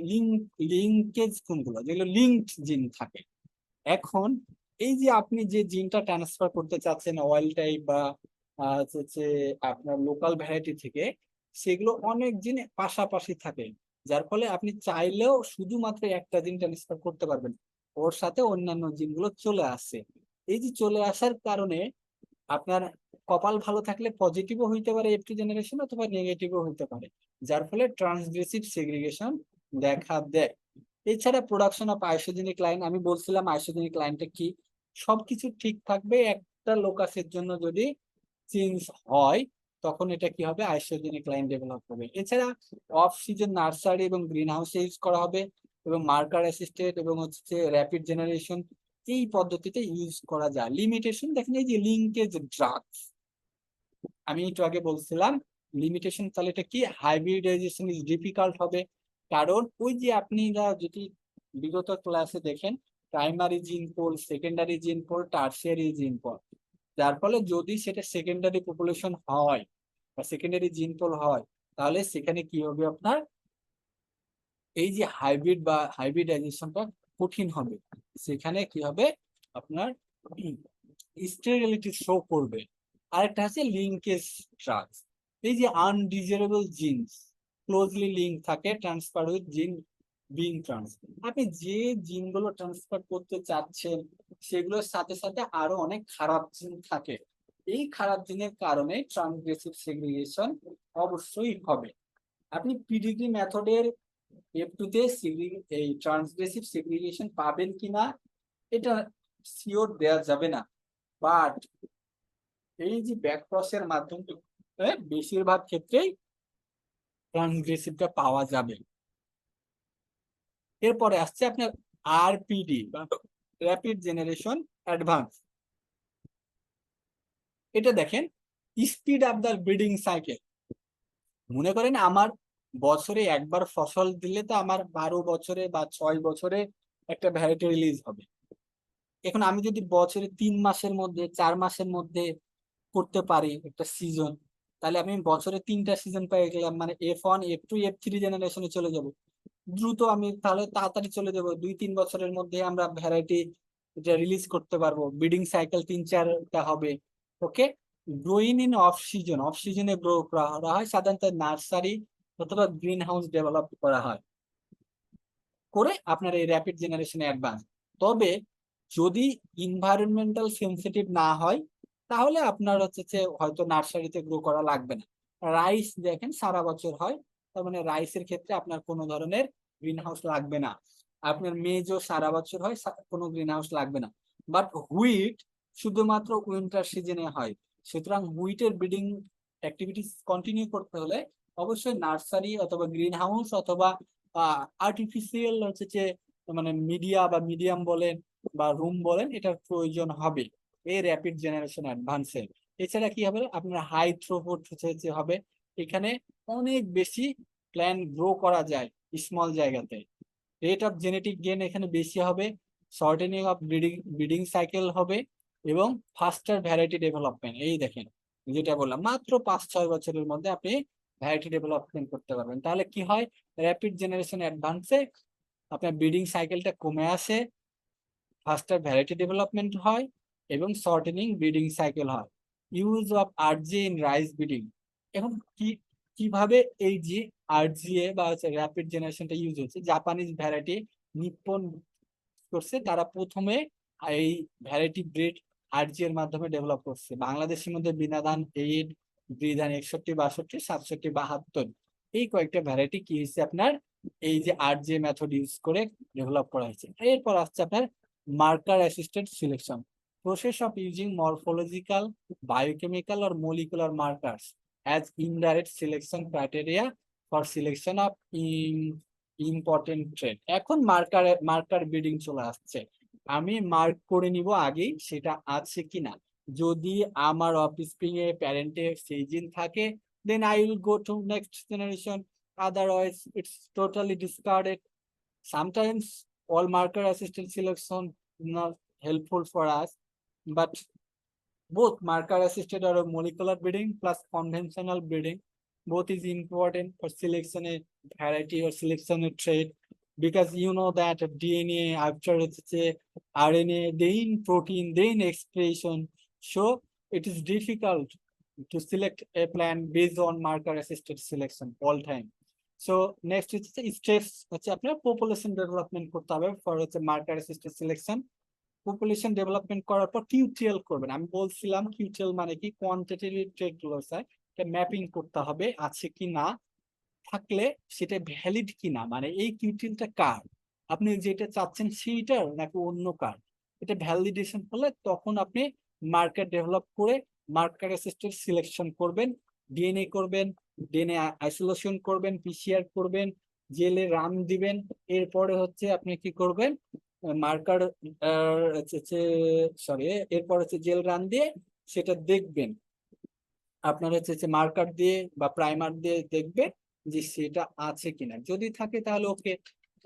লিঙ্কেজ কোনগুলো, যেগুলো লিঙ্কড জিন থাকে। এখন এই যে আপনি যে জিনটা ট্রান্সফার করতে চাচ্ছেন অয়েল টাইপ বা হচ্ছে আপনার লোকাল ভ্যারাইটি থেকে, সেগুলো অনেক জিন পাশাপাশি থাকে, যার ফলে আপনি চাইলেও শুধুমাত্র একটা জিন ট্রান্সফার করতে পারবেন, ওর সাথে অন্যান্য জিনগুলো চলে আসে। এই যে চলে আসার কারণে আপনার কপাল ভালো থাকলে পজিটিভও হইতে পারে এফ টু জেনারেশন, অথবা নেগেটিভও হইতে পারে, যার ফলে ট্রান্সগ্রেসিভ সেগ্রিগেশন দেখা দেয়। এছাড়া প্রোডাকশন অফ আইসোজেনিক লাইন, আমি বলছিলাম আইসোজেনিক লাইনটা কি, সবকিছু ঠিক থাকবে, একটা লোকাসের জন্য যদি চেঞ্জ হয় তখন এটা কি হবে, আইসোজেনিক লাইন ডেভেলপ হবে। এছাড়া অফ সিজন নার্সারি এবং গ্রিন হাউসে ইউজ করা হবে, এবং মার্কার অ্যাসিস্টেড এবং হচ্ছে র্যাপিড জেনারেশন, এই পদ্ধতিতে ইউজ করা যায়। লিমিটেশন দেখেন, এই যে লিঙ্কেজ ড্রাগস, আমি একটু আগে বলছিলাম লিমিটেশন, তাহলে এটা কি, হাইব্রিডাইজেশন ইজ ডিফিকাল্ট হবে। কারণ ওই যে আপনিরা যদি বিগত ক্লাসে দেখেন, প্রাইমারি জিন পোল, সেকেন্ডারি জিন পোল, টার্সিয়ারি জিন পোল, যার ফলে যদি সেটা সেকেন্ডারি পপুলেশন হয় বা সেকেন্ডারি জিন পোল হয়, তাহলে সেখানে কি হবে আপনার, এই যে হাইব্রিড বা হাইব্রিডাইজেশনটা কঠিন হবে। সেখানে কি হবে আপনার, স্টেরিলিটি শো করবে। আরেকটা আছে লিঙ্কেজ ড্রাগস, এই যে আনডিজারেবল জিনস ক্লোজলি লিঙ্ক থাকে ট্রান্সফার উইথ জিন বিং ট্রান্সফার, আপনি যে জিনগুলো ট্রান্সফার করতে চাচ্ছেন সেগুলোর সাথে সাথে আরো অনেক খারাপ জিন থাকে, এই খারাপ জিনের কারণে ট্রান্সগ্রেসিভ সেগ্রিগেশন অবশ্যই হবে। আপনি পিডিগ্রি মেথডের F2 তে এই ট্রান্সগ্রেসিভ সেগ্রিগেশন পাবেন কিনা এটা শিওর দেওয়া যাবে না, বাট এই যে ব্যাক ক্রসের মাধ্যমে বেশিরভাগ ক্ষেত্রেই ট্রান্সগ্রেসিভটা পাওয়া যাবে। এরপরে আসছে আপনার আরপিডি বা র্যাপিড জেনারেশন অ্যাডভান্স। এটা দেখেন speed up the breeding cycle. মনে করেন আমার বছরে একবার ফসল দিলে তো আমার 12 বছরে বা 6 বছরে একটা ভ্যারাইটি রিলিজ হবে। এখন আমি যদি বছরে 3 মাসের মধ্যে 4 মাসের মধ্যে করতে পারি একটা সিজন, তাহলে আমি বছরে 3টা সিজন পেয়ে গেলাম, মানে F1 F2 F3 জেনারেশনে চলে যাব দ্রুত, আমি তাহলে তাড়াতাড়ি চলে যাব, 2-3 বছরের মধ্যে আমরা ভ্যারাইটি এটা রিলিজ করতে পারবো, ব্রিডিং সাইকেল 3-4টা হবে। Okay, growing in off season, off সিজনে গ্রো করা হয় সাধারণত নার্সারি অথবা গ্রিন হাউস ডেভেলপ করা হয়, করে আপনার এই র্যাপিড জেনারেশনে অ্যাডভান্স। তবে যদি ইনভায়রনমেন্টাল সেন্সিটিভ না হয় তাহলে আপনার হচ্ছে যে হয়তো নার্সারিতে গ্রো করা লাগবে না। রাইস দেখেন সারা বছর হয়, তার মানে রাইসের ক্ষেত্রে আপনার কোনো ধরনের গ্রিন হাউস লাগবে না। আপনার মেজও সারা বছর হয়, কোনো গ্রিন হাউস লাগবে না। বাট হুইট শুধুমাত্র উইন্টার সিজনে হয়, সুতরাং হুইটের ব্রিডিং অ্যাক্টিভিটিস কন্টিনিউ করতে হলে অবশ্যই নার্সারি অথবা গ্রিন হাউস অথবা আর্টিফিশিয়াল হচ্ছে যে মানে মিডিয়া বা মিডিয়াম বলেন বা রুম বলেন, এটার প্রয়োজন হবে এই র্যাপিড জেনারেশন অ্যাডভান্সে। এছাড়া কি হবে, আপনার হাই থ্রুপুট হচ্ছে হবে, এখানে অনেক বেশি প্ল্যান্ট গ্রো করা যায় স্মল জায়গাতে, রেট অফ জেনেটিক গেন এখানে বেশি হবে, শর্টেনিং অফ ব্রিডিং সাইকেল হবে, এবং ফাস্টার ভ্যারাইটি ডেভেলপমেন্ট। এই দেখেন যেটা বললাম, মাত্র 5-6 বছরের মধ্যে আপনি ভ্যারাইটি ডেভেলপমেন্ট করতে পারবেন। তাহলে কি হয়, র্যাপিড জেনারেশন অ্যাডভান্সে আপনার ব্রিডিং সাইকেলটা কমে আসে, ফাস্টার ভ্যারাইটি ডেভেলপমেন্ট হয়, এবং শর্টেনিং ব্রিডিং সাইকেল হয়। Use of RGA in rice breeding, এখন কি কিভাবে এই যে আরজিএ বা র্যাপিড জেনারেশনটা ইউজ হচ্ছে, জাপানিজ ভ্যারাইটি নিপ্পন করছে, তারা প্রথমে এই ভ্যারাইটি ব্রিড আরজি এর মাধ্যমে ডেভেলপ করছে। বাংলাদেশের মধ্যে বিনাধান 8, বিধান 61, 62, 67, 72, এই কয়েকটা ভ্যারাইটি কি হয়েছে আপনার এই যে আরজি মেথড ইউজ করে ডেভেলপ করা হয়েছে। এরপর আসছে আপনার marker assisted selection. process of using morphological, biochemical or molecular markers as indirect selection criteria for selection of important trait. এখন মার্কার বিডিং চলে আসছে, আমি মার্ক করে নিব আগেই সেটা আছে কিনা। যদি আমার অফস্প্রিং এ প্যারেন্টে সেই জিন থাকে, then I will go to next generation, otherwise it's totally discarded. Sometimes all marker assisted selection not helpful for us, but both marker assisted or molecular breeding plus conventional breeding, both is important for selection a variety or selection a trait, because you know that DNA after it's a RNA, then protein, then expression, so it is difficult to select a plant based on marker assisted selection all time. So next is steps হচ্ছে আপনার population development করতে হবে for হচ্ছে marker assisted selection. Population development করার পর কিউটিএল করবেন। আমি বলছিলাম কিউটিএল মানে কি, কোয়ান্টিটেটিভ ট্রেড গুলো ম্যাপিং করতে হবে আছে কি না, থাকলে সেটা ভ্যালিড কিনা, মানে এই কিউটিএলটা কার, আপনি যেটা চাচ্ছেন সেইটার নাকি অন্য কার, এটা ভ্যালিডেশন হলে তখন আপনি মার্কেট ডেভেলপ করে মার্কার অ্যাসিস্টেড সিলেকশন করবেন, ডিএনএ করবেন, ডিএনএ আইসোলেশন করবেন, পিসিআর করবেন, জেলে রান দিবেন। এরপরে হচ্ছে আপনি কি করবেন, মার্কার সরি, এরপর হচ্ছে জেল রান দিয়ে সেটা দেখবেন, আপনার হচ্ছে মার্কার দিয়ে বা প্রাইমার দিয়ে দেখবেন যে সেটা আছে কিনা, যদি থাকে তাহলে ওকে।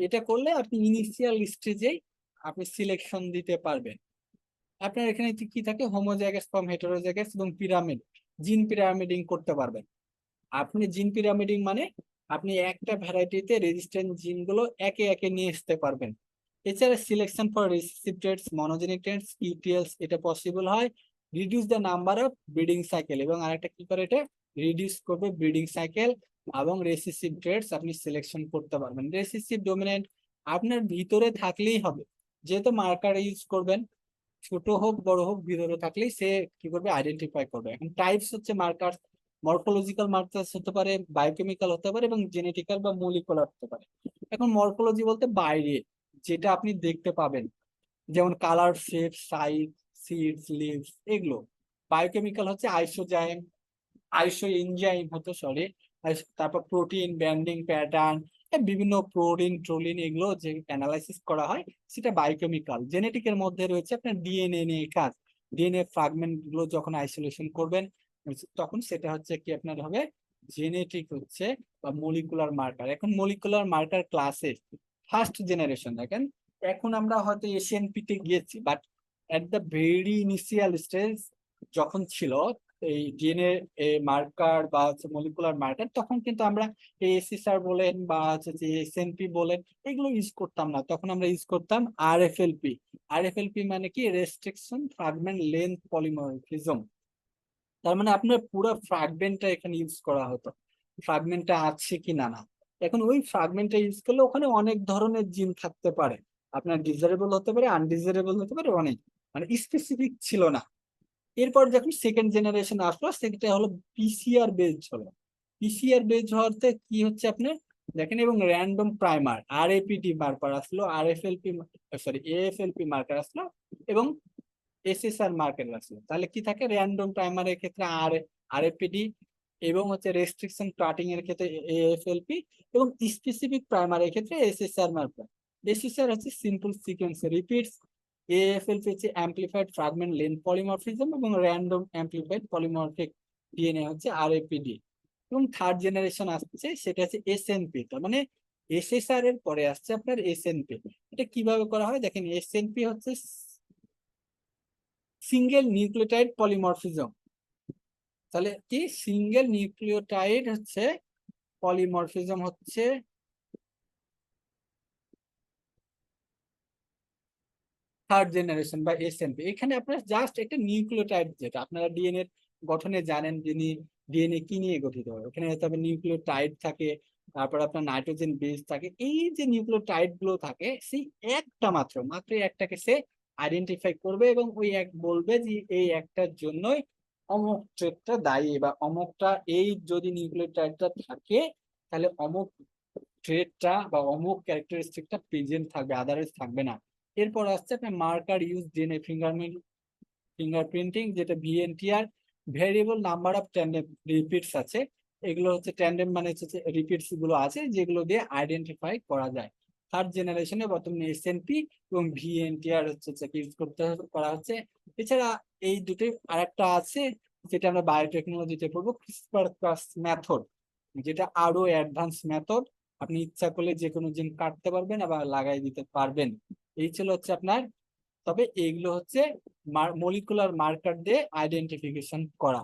এটা করলে আপনি ইনিশিয়াল স্টেজেই আপনি সিলেকশন দিতে পারবেন। আপনার এখানে কি থাকে, হোমোজাইগাস ফর্ম, হেটেরোজাইগাস এবং পিরামিড, জিন পিরামিডিং করতে পারবেন। আপনি জিন পিরামিডিং মানে আপনি একটা ভ্যারাইটিতে রেজিস্ট্যান্ট জিনগুলো একে একে নিয়ে আসতে পারবেন। এছাড়া selection for recessive traits, monogenic traits, ইউটিএলস, এটা পসিবল হয়। Reduce the number of breeding cycle, এবং আরেকটা কি করে, এটা রিডিউস করবে ব্রিডিং সাইকেল, এবং রেসিসিভ ট্রেটস আপনি সিলেকশন করতে পারবেন। রেসিসিভ ডমিনেন্ট আপনার ভিতরে থাকলেই হবে, যেহেতু মার্কার ইউজ করবেন, ছোট হোক বড় হোক ভিতরে থাকলেই সে কি করবে, আইডেন্টিফাই করবে। এখন টাইপস হচ্ছে মার্কার, মরফোলজিক্যাল মার্কার্স হতে পারে, বায়োকেমিক্যাল হতে পারে, এবং জেনেটিক্যাল বা মলিকুলার হতে পারে। এখন মরফোলজি বলতে বাইরে যেটা আপনি দেখতে পাবেন, যেমন colour, shape, size, seeds, leaves, এগুলো। বায়োকেমিক্যাল হচ্ছে আইসো এনজাইম হতো, সরি, তারপর প্রোটিন, ব্যান্ডিং প্যাটার্ন, বিভিন্ন প্রোটিন ট্রোলিন, এগুলো যে অ্যানালাইসিস করা হয় সেটা বায়োকেমিক্যাল। জেনেটিকের মধ্যে রয়েছে আপনার ডিএনএ নিয়ে কাজ, ডিএনএ ফ্রাগমেন্ট গুলো যখন আইসোলেশন করবেন তখন সেটা হচ্ছে কি আপনার হবে জেনেটিক হচ্ছে বা মলিকুলার মার্কার। এখন মলিকুলার মার্কার ক্লাসে ফার্স্ট জেনারেশন দেখেন, এখন আমরা হয়তো এসিএনপি তে গিয়েছি, but at the very initial stage যখন ছিল এই ডিএনএ মার্কার বা হচ্ছে মলিকুলার মার্কার, তখন কিন্তু আমরা এসিসআর বলেন বা হচ্ছে যে এসএনপি বলেন এগুলো ইউজ করতাম না, তখন আমরা ইউজ করতাম আরএফএলপি। আরএফএলপি মানে কি, রেস্ট্রিকশন ফ্রাগমেন্ট লেন্থ পলিমরফিজম। তার মানে আপনার পুরো ফ্রাগমেন্টটা এখানে ইউজ করা হতো, ফ্রাগমেন্টটা আছে কি না না। এখন ওই ফ্রাগমেন্টটা ইউজ করলে ওখানে অনেক ধরনের জিন থাকতে পারে, আপনার ডিজারেবল হতে পারে, আনডিজারেবল হতে পারে, অনেক মানে স্পেসিফিক ছিল না। এরপর যখন সেকেন্ড জেনারেশন আসলো সেটা হলো পিসিআর বেসড হলো। পিসিআর বেসড হওয়াতে কি হচ্ছে আপনার দেখেন, এবং র্যান্ডম প্রাইমার আরএপিটি মার্কার আসলো, আরএফএলপি সরি এএফএলপি মার্কার আসলো, এবং এসএসআর মার্কার আসলো। তাহলে কি থাকে, র্যান্ডম প্রাইমারের ক্ষেত্রে আরএপিডি, এবং হচ্ছে রেস্ট্রিকশন কাটিং এর ক্ষেত্রে এএফএলপি, এবং স্পেসিফিক প্রাইমারের ক্ষেত্রে এসএসআর মার্কার। এসএসআর হচ্ছে সিম্পল সিকোয়েন্স রিপিটস, এএফএলপি হচ্ছে অ্যাম্পলিফাইড ফ্রাগমেন্ট লেন্থ পলিমরফিজম, এবং র্যান্ডম অ্যাম্পলিফাইড পলিমরফিক ডিএনএ হচ্ছে আরএপিডি। এবং থার্ড জেনারেশন আসছে সেটা হচ্ছে এসএনপি, তার মানে এসএসআর এর পরে আসছে আপনার এসএনপি। এটা কিভাবে করা হয় দেখেন, এসএনপি হচ্ছে সিঙ্গেল নিউক্লিওটাইড পলিমরফিজম। তাহলে কি, সিঙ্গেল নিউক্লিওটাইড হচ্ছে পলিমরফিজম হচ্ছে থার্ড জেনারেশন বা এসএনপি। এখানে আপনার জাস্ট একটা নিউক্লিওটাইড, যেটা আপনারা ডিএনএ গঠনে জানেন যে ডিএনএ কি নিয়ে গঠিত হয়, ওখানে হয়তো নিউক্লিওটাইড থাকে, তারপর আপনার নাইট্রোজেন বেস থাকে, এই যে নিউক্লিওটাইড গুলো থাকে সেই একটা মাত্র মাত্র একটাকে সে আইডেন্টিফাই করবে, এবং ওই এক বলবে যে এই একটার জন্যই অমুক ট্রেটটা দায়ী, বা অমুকটা এই যদি নিউক্লিওটাইডটা থাকে তাহলে অমুক ট্রেটটা বা অমুক ক্যারেক্টারিস্টিকটা প্রেজেন্ট থাকবে, আদারওয়াইজ থাকবে না। এরপর আসছে আপনার marker use DNA fingerprint fingerprinting, যেটা VNTR, variable number of tandem repeats আছে। এগুলো হচ্ছে ট্যান্ডেম মানে হচ্ছে রিপিটস গুলো আছে যেগুলো দিয়ে আইডেন্টিফাই করা যায়। থার্ড জেনারেশনে বর্তমানে এসএনপি এবং ভিএনটিআর হচ্ছে ইউজ করতে করা হচ্ছে। এছাড়া এই দুটোই আরেকটা আছে যেটা আমরা বায়োটেকনোলজিতে পড়বো, ক্রিসপার কাস মেথড, যেটা আরো অ্যাডভান্স মেথড। আপনি ইচ্ছা করলে যে কোনো জিন কাটতে পারবেন আবার লাগাই দিতে পারবেন। এই ছিল হচ্ছে আপনার, তবে এইগুলো হচ্ছে মলিকুলার মার্কার দিয়ে আইডেন্টিফিকেশন করা।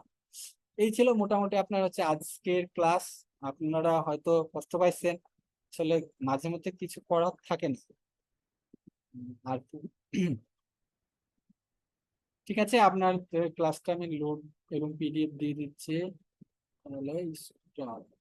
এই ছিল মোটামুটি আপনার হচ্ছে আজকের ক্লাস। আপনারা হয়তো কষ্ট পাইছেন, আসলে মাঝে মধ্যে কিছু করার থাকে না। আর ঠিক আছে, আপনার ক্লাসটা আমি লোড এবং পিডিএফ দিয়ে দিচ্ছি, তাহলে start।